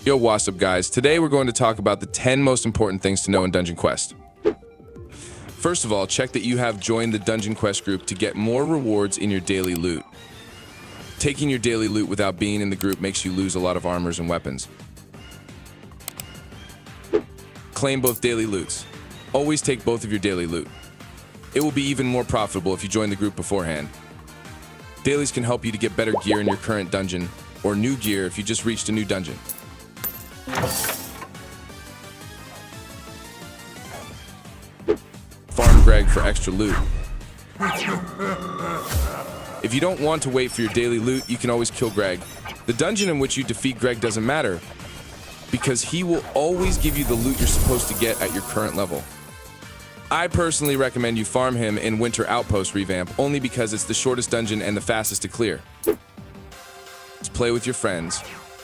Yo, what's up guys? Today we're going to talk about the 10 most important things to know in Dungeon Quest. First of all, check that you have joined the Dungeon Quest group to get more rewards in your daily loot. Taking your daily loot without being in the group makes you lose a lot of armors and weapons. Claim both daily loots. Always take both of your daily loot. It will be even more profitable if you join the group beforehand. Dailies can help you to get better gear in your current dungeon, or new gear if you just reached a new dungeon. Farm Gregg for extra loot. If you don't want to wait for your daily loot, you can always kill Gregg. The dungeon in which you defeat Gregg doesn't matter, because he will always give you the loot you're supposed to get at your current level. I personally recommend you farm him in Winter Outpost revamp, only because it's the shortest dungeon and the fastest to clear. Let's play with your friends.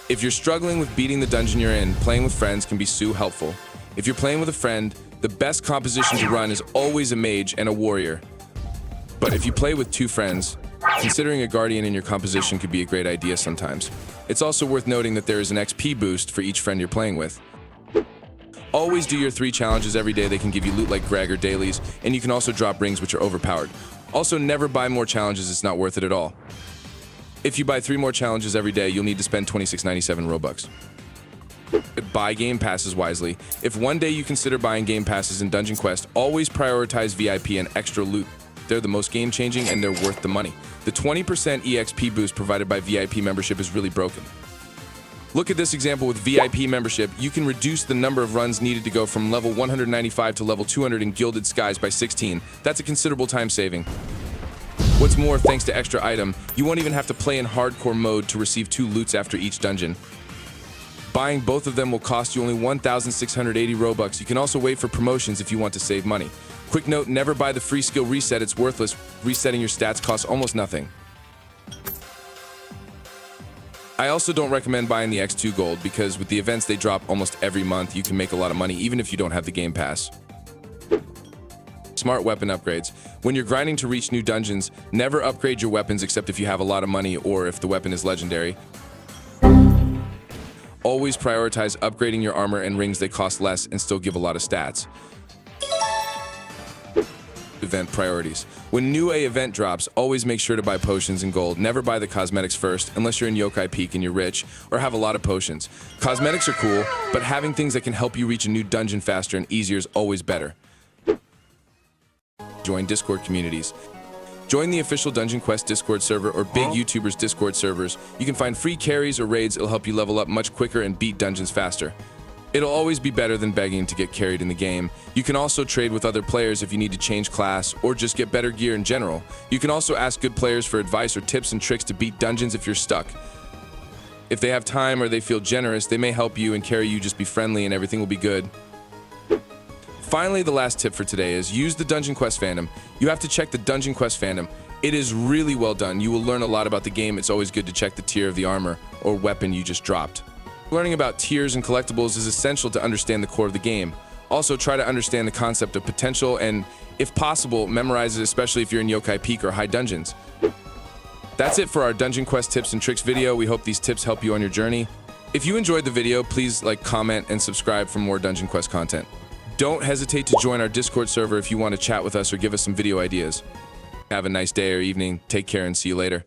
If you're struggling with beating the dungeon you're in, playing with friends can be so helpful. If you're playing with a friend, the best composition to run is always a mage and a warrior. But if you play with two friends, considering a guardian in your composition could be a great idea sometimes. It's also worth noting that there is an XP boost for each friend you're playing with. Always do your 3 challenges every day. They can give you loot like Gregg or dailies, and you can also drop rings which are overpowered. Also, never buy more challenges, it's not worth it at all. If you buy 3 more challenges every day, you'll need to spend 26.97 Robux. Buy game passes wisely. If one day you consider buying game passes in Dungeon Quest, always prioritize VIP and extra loot. They're the most game-changing and they're worth the money. The 20% EXP boost provided by VIP membership is really broken. Look at this example with VIP membership. You can reduce the number of runs needed to go from level 195 to level 200 in Gilded Skies by 16. That's a considerable time saving. What's more, thanks to extra item, you won't even have to play in hardcore mode to receive 2 loots after each dungeon. Buying both of them will cost you only 1,680 Robux. You can also wait for promotions if you want to save money. Quick note, never buy the free skill reset, it's worthless. Resetting your stats costs almost nothing. I also don't recommend buying the X2 Gold because with the events they drop almost every month, you can make a lot of money even if you don't have the Game Pass. Smart weapon upgrades. When you're grinding to reach new dungeons, never upgrade your weapons except if you have a lot of money or if the weapon is legendary. Always prioritize upgrading your armor and rings that cost less and still give a lot of stats. Event priorities. When new event drops, always make sure to buy potions and gold. Never buy the cosmetics first unless you're in Yokai Peak and you're rich or have a lot of potions. Cosmetics are cool, but having things that can help you reach a new dungeon faster and easier is always better. Join Discord communities. Join the official Dungeon Quest Discord server or big YouTubers Discord servers. You can find free carries or raids that'll help you level up much quicker and beat dungeons faster. It'll always be better than begging to get carried in the game. You can also trade with other players if you need to change class or just get better gear in general. You can also ask good players for advice or tips and tricks to beat dungeons if you're stuck. If they have time or they feel generous, they may help you and carry you. Just be friendly and everything will be good. Finally, the last tip for today is use the Dungeon Quest fandom. You have to check the Dungeon Quest fandom. It is really well done. You will learn a lot about the game. It's always good to check the tier of the armor or weapon you just dropped. Learning about tiers and collectibles is essential to understand the core of the game. Also, try to understand the concept of potential and, if possible, memorize it, especially if you're in Yokai Peak or high dungeons. That's it for our Dungeon Quest tips and tricks video. We hope these tips help you on your journey. If you enjoyed the video, please like, comment, and subscribe for more Dungeon Quest content. Don't hesitate to join our Discord server if you want to chat with us or give us some video ideas. Have a nice day or evening. Take care and see you later.